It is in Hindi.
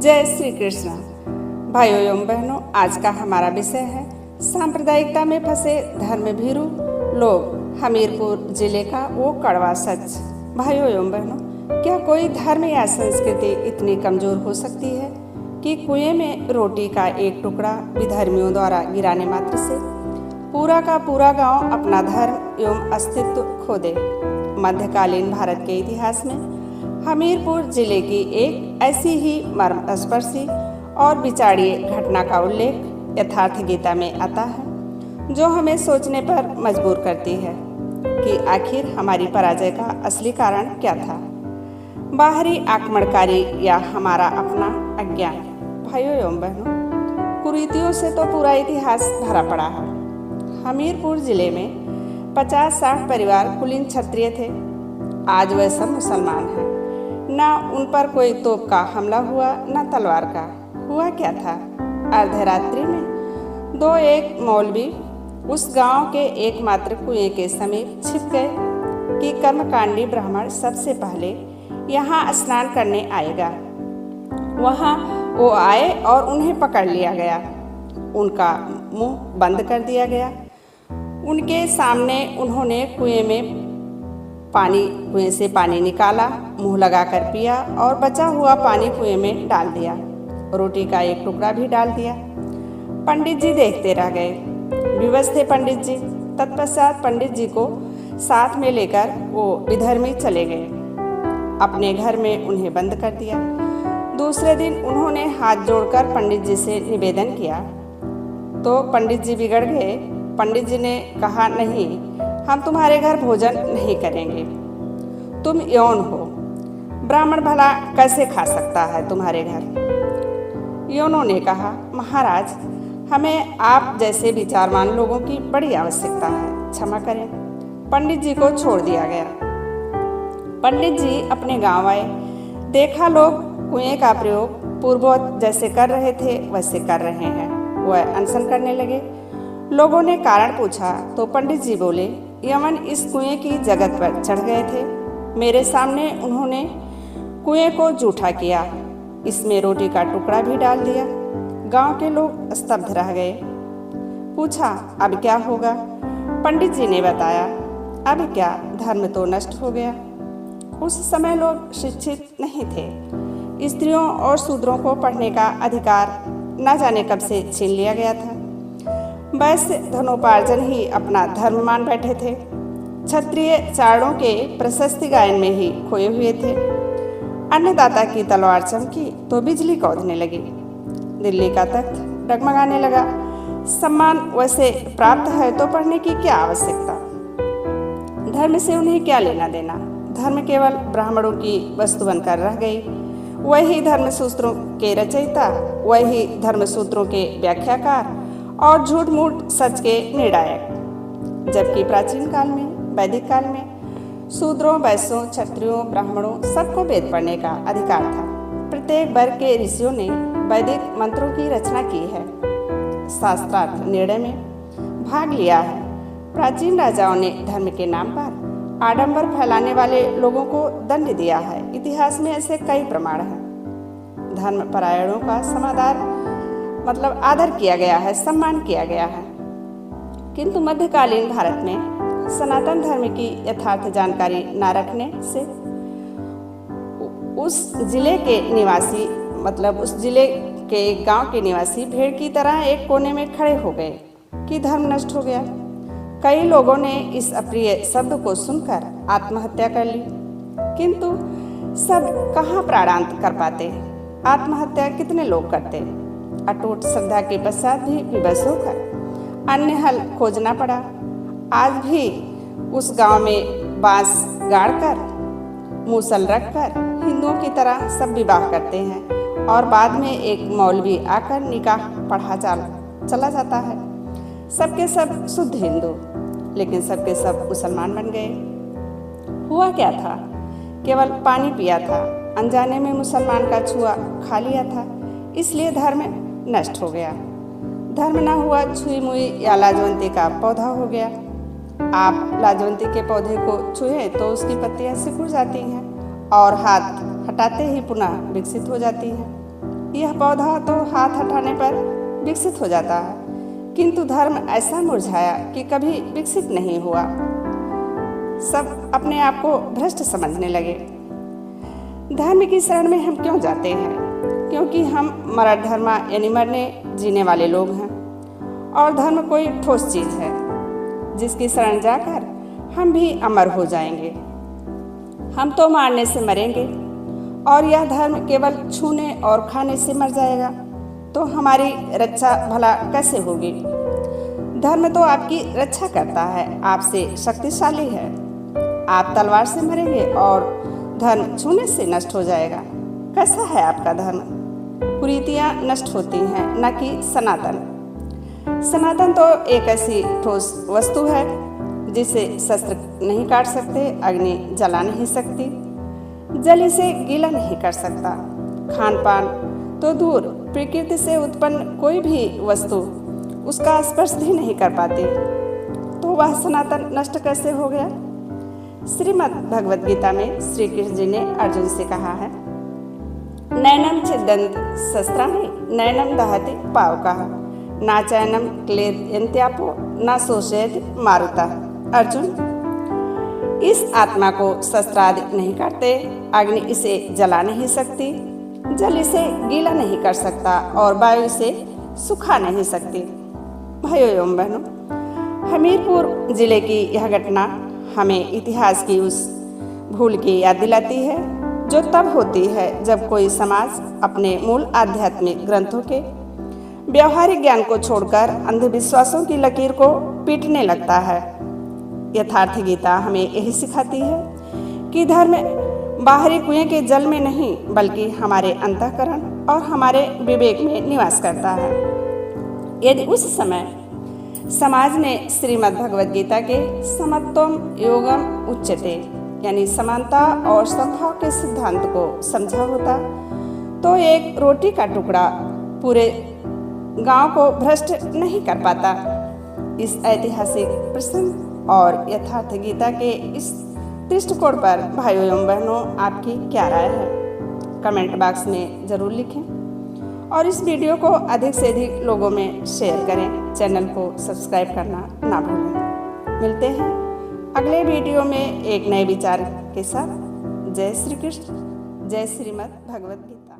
जय श्री कृष्ण। भाइयों एवं बहनों, आज का हमारा विषय है सांप्रदायिकता में फंसे धर्मभीरू लोग, हमीरपुर जिले का वो कड़वा सच। भाइयों एवं बहनों, क्या कोई धर्म या संस्कृति इतनी कमजोर हो सकती है कि कुएं में रोटी का एक टुकड़ा विधर्मियों द्वारा गिराने मात्र से पूरा का पूरा गांव अपना धर्म एवं अस्तित्व खो दे? मध्यकालीन भारत के इतिहास में हमीरपुर जिले की एक ऐसी ही मर्मस्पर्शी और विचारणीय घटना का उल्लेख यथार्थ गीता में आता है, जो हमें सोचने पर मजबूर करती है कि आखिर हमारी पराजय का असली कारण क्या था, बाहरी आक्रमणकारी या हमारा अपना अज्ञान। भाइयों एवं बहनों, कुरीतियों से तो पूरा इतिहास भरा पड़ा है। हमीरपुर जिले में 50-60 परिवार कुलीन क्षत्रिय थे। आज वह सब मुसलमान हैं। ना उन पर कोई तोप का हमला हुआ, ना तलवार का। हुआ क्या था? अर्धरात्रि में दो एक मौलवी उस गांव के एकमात्र कुएं के समीप छिप गए कि कर्मकांडी ब्राह्मण सबसे पहले यहाँ स्नान करने आएगा। वहाँ वो आए और उन्हें पकड़ लिया गया। उनका मुंह बंद कर दिया गया। उनके सामने उन्होंने कुएं से पानी निकाला, मुंह लगाकर पिया और बचा हुआ पानी कुएं में डाल दिया। रोटी का एक टुकड़ा भी डाल दिया। पंडित जी देखते रह गए। विवश थे पंडित जी। तत्पश्चात पंडित जी को साथ में लेकर वो विधर्मी चले गए। अपने घर में उन्हें बंद कर दिया। दूसरे दिन उन्होंने हाथ जोड़कर पंडित जी से निवेदन किया तो पंडित जी बिगड़ गए। पंडित जी ने कहा, नहीं, हम तुम्हारे घर भोजन नहीं करेंगे। तुम यौन हो, ब्राह्मण भला कैसे खा सकता है तुम्हारे घर? यौनों ने कहा, महाराज, हमें आप जैसे विचारवान लोगों की बड़ी आवश्यकता है, क्षमा करें। पंडित जी को छोड़ दिया गया। पंडित जी अपने गांव आए। देखा लोग कुएं का प्रयोग पूर्ववत जैसे कर रहे थे वैसे कर रहे हैं। वह अनशन करने लगे। लोगों ने कारण पूछा तो पंडित जी बोले, यमन इस कुएं की जगत पर चढ़ गए थे। मेरे सामने उन्होंने कुएं को जूठा किया, इसमें रोटी का टुकड़ा भी डाल दिया। गांव के लोग स्तब्ध रह गए। पूछा, अब क्या होगा? पंडित जी ने बताया, अब क्या, धर्म तो नष्ट हो गया। उस समय लोग शिक्षित नहीं थे। स्त्रियों और शूद्रों को पढ़ने का अधिकार न जाने कब से छीन लिया गया था। वैश्य धनोपार्जन ही अपना धर्म मान बैठे थे। क्षत्रिय चारणों के प्रशस्ति गायन में ही खोए हुए थे। अन्नदाता की तलवार चमकी तो बिजली कौंधने लगी। दिल्ली का तख्त डगमगाने लगा। सम्मान वैसे प्राप्त है तो पढ़ने की क्या आवश्यकता? धर्म से उन्हें क्या लेना देना? धर्म केवल ब्राह्मणों की वस्तु बनकर रह गई। वही धर्मसूत्रों के रचयिता, वही धर्मसूत्रों के व्याख्याकार और झूठ मूठ सच के निर्णायक। जबकि प्राचीन काल में, वैदिक काल में शूद्रों, वैश्यों, क्षत्रियों, ब्राह्मणों सबको वेद पढ़ने का अधिकार था। प्रत्येक वर्ग के ऋषियों ने वैदिक मंत्रों की रचना की है, शास्त्रार्थ निर्णय में भाग लिया है। प्राचीन राजाओं ने धर्म के नाम पर आडंबर फैलाने वाले लोगों को दंड दिया है। इतिहास में ऐसे कई प्रमाण हैं। धर्म परायणों का आदर किया गया है, सम्मान किया गया है। किंतु मध्यकालीन भारत में सनातन धर्म की यथार्थ जानकारी न रखने से उस जिले के निवासी, उस जिले के गांव के निवासी भेड़ की तरह एक कोने में खड़े हो गए कि धर्म नष्ट हो गया। कई लोगों ने इस अप्रिय शब्द को सुनकर आत्महत्या कर ली, किंतु सब कहाँ प्राणांत कर पाते? आत्महत्या कितने लोग करते? अटूट श्रद्धा के पश्चात भी विवश होकर अन्य हल खोजना पड़ा। आज भी उस गांव में बांस गाड़कर, मूसल रखकर हिंदुओं की तरह सब विवाह करते हैं और बाद में एक मौलवी आकर निकाह पढ़ा चला जाता है। सबके सब शुद्ध हिंदू, लेकिन सबके सब मुसलमान बन गए। हुआ क्या था? केवल पानी पिया था, अनजाने में मुसलमान का छुआ खा लिया था, इसलिए धर्म नष्ट हो गया। धर्म न हुआ, छुई मुई या लाजवंती का पौधा हो गया। आप लाजवंती के पौधे को छुए तो उसकी पत्तियां सिकुड़ जाती हैं और हाथ हटाते ही पुनः विकसित हो जाती हैं। यह पौधा तो हाथ हटाने पर विकसित हो जाता है, किंतु धर्म ऐसा मुरझाया कि कभी विकसित नहीं हुआ। सब अपने आप को भ्रष्ट समझने लगे। धर्म की शरण में हम क्यों जाते हैं? क्योंकि हम मरण धर्मा यानी मरने जीने वाले लोग हैं, और धर्म कोई ठोस चीज है जिसकी शरण जाकर हम भी अमर हो जाएंगे। हम तो मारने से मरेंगे, और यह धर्म केवल छूने और खाने से मर जाएगा, तो हमारी रक्षा भला कैसे होगी? धर्म तो आपकी रक्षा करता है, आपसे शक्तिशाली है। आप तलवार से मरेंगे और धर्म छूने से नष्ट हो जाएगा। कैसा है आपका धर्म? कुरीतियाँ नष्ट होती हैं, न कि सनातन। सनातन तो एक ऐसी ठोस वस्तु है जिसे शस्त्र नहीं काट सकते, अग्नि जला नहीं सकती, जल इसे गीला नहीं कर सकता। खान पान तो दूर, प्रकृति से उत्पन्न कोई भी वस्तु उसका स्पर्श भी नहीं कर पाती, तो वह सनातन नष्ट कैसे हो गया? श्रीमद् भगवद गीता में श्री कृष्ण जी ने अर्जुन से कहा है, नैनम छिदन्त शस्त्राणि नैनम दहति पावकः ना चैनम क्लेदयन्त्यापो ना शोषयति मारुतः। अर्जुन, इस आत्मा को शस्त्रादि नहीं काटते, अग्नि इसे जला नहीं सकती, जल इसे गीला नहीं कर सकता, और वायु इसे सुखा नहीं सकती। भाइयों एवं बहनों, हमीरपुर जिले की यह घटना हमें इतिहास की उस भूल की याद दिलाती है जो तब होती है जब कोई समाज अपने मूल आध्यात्मिक ग्रंथों के व्यवहारिक ज्ञान को छोड़कर अंधविश्वासों की लकीर को पीटने लगता है। यथार्थ गीता हमें यही सिखाती है कि धर्म बाहरी कुएं के जल में नहीं, बल्कि हमारे अंतःकरण और हमारे विवेक में निवास करता है। यदि उस समय समाज ने श्रीमद् भगवद गीता के समत्वम योगम उच्यते यानी समानता और सद्भाव के सिद्धांत को समझा होता, तो एक रोटी का टुकड़ा पूरे गांव को भ्रष्ट नहीं कर पाता। इस ऐतिहासिक प्रसंग और यथार्थ गीता के इस दृष्टिकोण पर भाइयों एवं बहनों, आपकी क्या राय है? कमेंट बॉक्स में ज़रूर लिखें, और इस वीडियो को अधिक से अधिक लोगों में शेयर करें। चैनल को सब्सक्राइब करना ना भूलें। मिलते हैं अगले वीडियो में एक नए विचार के साथ। जय श्री कृष्ण, जय श्रीमद् भगवद गीता।